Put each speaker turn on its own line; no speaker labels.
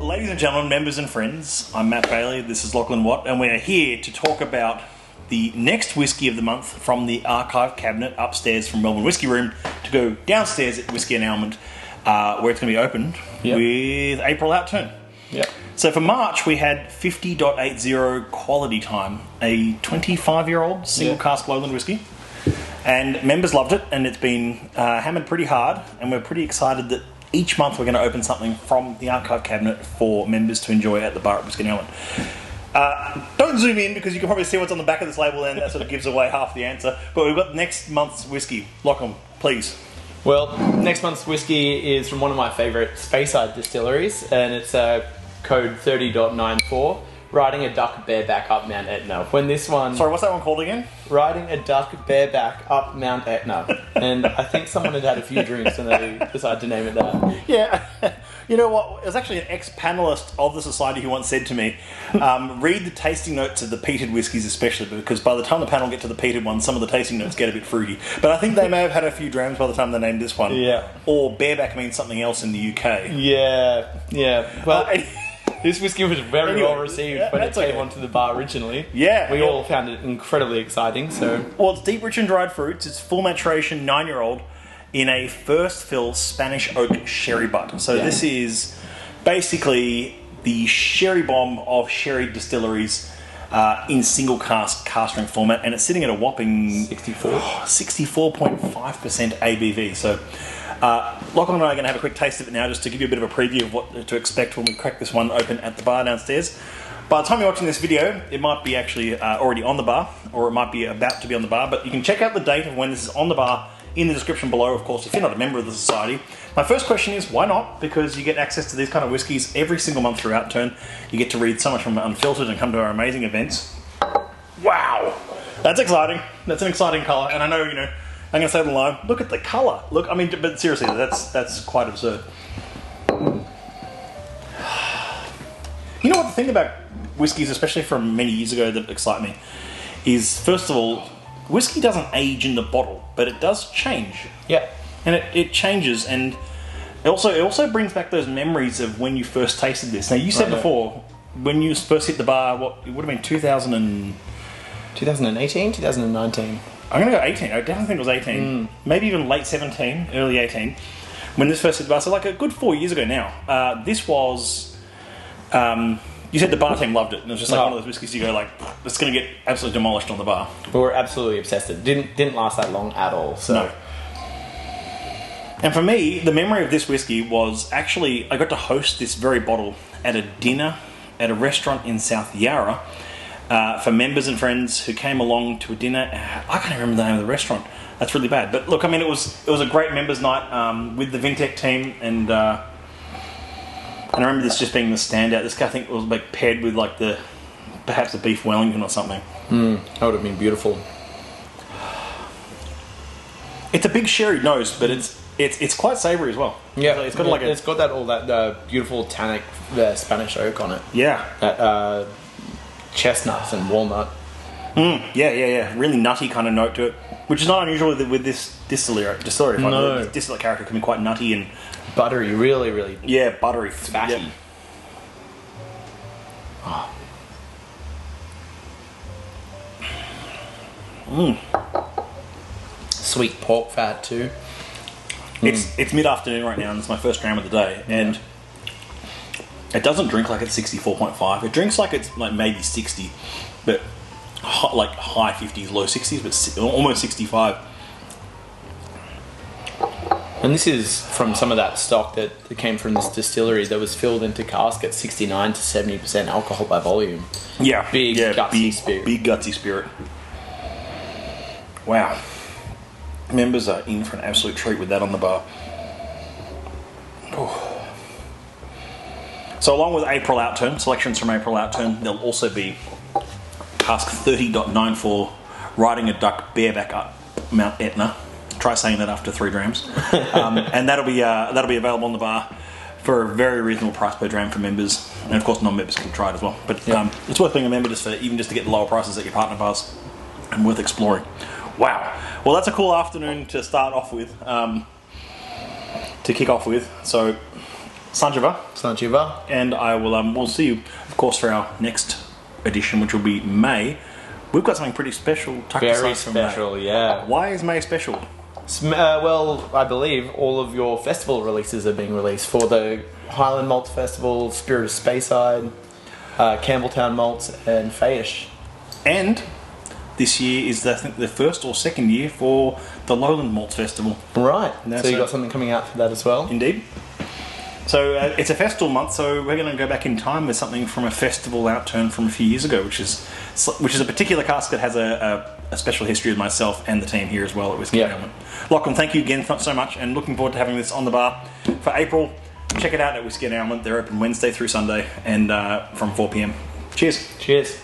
Ladies and gentlemen, members and friends, I'm Matt Bailey, this is Lachlan Watt, and we are here to talk about the next whiskey of the month from the archive cabinet upstairs from Melbourne Whisky Room to go downstairs at Whisky Alement, where it's going to be opened with April Outturn.
Yep.
So for March, we had 50.80 Quality Time, a 25-year-old single cask lowland whiskey. And members loved it, and it's been hammered pretty hard, and we're pretty excited that each month we're going to open something from the archive cabinet for members to enjoy at the bar at Whisky Alement. Don't zoom in because you can probably see what's on the back of this label, and that sort of gives away half the answer. But we've got next month's whiskey. Lachlan, please.
Well, next month's whiskey is from one of my favourite Speyside distilleries, and it's code 30.94, Riding a Duck Bareback Up Mount Etna. When this one...
Sorry, what's that one called again?
Riding a Duck Bareback Up Mount Etna. And I think someone had a few drinks and they decided to name it that.
Yeah. You know what? It was actually an ex-panelist of the society who once said to me, read the tasting notes of the peated whiskies especially, because by the time the panel get to the peated ones, some of the tasting notes get a bit fruity. But I think they may have had a few drams by the time they named this one.
Yeah.
Or bareback means something else in the UK.
Yeah. Well... This whiskey was very well received when it came onto the bar originally.
Yeah.
We all found it incredibly exciting, so...
Well, it's deep, rich and dried fruits. It's full maturation, 9-year-old, in a first fill Spanish oak sherry butt. So this is basically the sherry bomb of sherry distilleries in single cask strength format, and it's sitting at a whopping 64.5% ABV. So... Lachlan and I are going to have a quick taste of it now, just to give you a bit of a preview of what to expect when we crack this one open at the bar downstairs. By the time you're watching this video, it might be actually already on the bar, or it might be about to be on the bar, but you can check out the date of when this is on the bar in the description below, of course, if you're not a member of the society. My first question is, why not? Because you get access to these kind of whiskies every single month through Outturn. You get to read so much from Unfiltered and come to our amazing events. Wow! That's exciting. That's an exciting colour, and I know, I'm going to say the line, look at the colour. Look, I mean, but seriously, that's quite absurd. You know what the thing about whiskies, especially from many years ago, that excite me, is, first of all, whiskey doesn't age in the bottle, but it does change.
Yeah.
And it changes, and it also brings back those memories of when you first tasted this. Now, you said before, when you first hit the bar, it would have been 2018,
2019.
I'm going to go 18. I definitely think it was 18. Maybe even late 17, early 18. When this first hit the bar, so like a good 4 years ago now. This was... you said the bar team loved it, and it was just like one of those whiskies you go like, it's going to get absolutely demolished on the bar.
We were absolutely obsessed. It didn't last that long at all. So.
No. And for me, the memory of this whiskey was actually, I got to host this very bottle at a dinner at a restaurant in South Yarra, for members and friends who came along to a dinner. I can't even remember the name of the restaurant. That's really bad. But look, I mean, it was a great members' night with the Vintec team, and I remember this just being the standout. This guy, I think, was like paired with like perhaps a beef Wellington or something.
That would have been beautiful.
It's a big sherry nose, but it's quite savoury as well.
Yeah,
it's got
it's got that beautiful tannic Spanish oak on it.
Yeah.
That chestnuts and walnut.
Yeah. Really nutty kind of note to it, which is not unusual with this distillery.
No.
This distillate character can be quite nutty and
buttery, really.
Yeah, buttery,
fatty.
Yeah.
Sweet pork fat too.
It's mid-afternoon right now, and it's my first dram of the day, and it doesn't drink like it's 64.5. It drinks like it's like maybe 60, but like high 50s, low 60s, but almost 65.
And this is from some of that stock that came from this distillery that was filled into cask at 69 to 70% alcohol by volume.
Yeah,
big gutsy spirit.
Big gutsy spirit. Wow. Members are in for an absolute treat with that on the bar. Oh. So along with April Outturn, selections from April Outturn, there'll also be Cask 30.94, Riding a Duck Bareback Up Mount Etna. Try saying that after 3 drams. And that'll be available on the bar for a very reasonable price per dram for members, and of course non-members can try it as well. But it's worth being a member just to get the lower prices at your partner bars, and worth exploring. Wow. Well, that's a cool afternoon to start off with, to kick off with. So
Sanjiva.
And I will. We'll see you, of course, for our next edition, which will be May. We've got something pretty special.
Very special, yeah.
Why is May special?
Well, I believe all of your festival releases are being released for the Highland Malt Festival, Spirit of Speyside, Campbelltown Malts, and Fayish.
And this year is, I think, the first or second year for the Lowland Malts Festival.
Right. So you got something coming out for that as well?
Indeed. So it's a festival month, so we're going to go back in time with something from a festival outturn from a few years ago, which is a particular cask that has a special history with myself and the team here as well at Whisky Alement. Lachlan, thank you again so much, and looking forward to having this on the bar for April. Check it out at Whisky Alement. They're open Wednesday through Sunday and from 4 p.m. Cheers.
Cheers.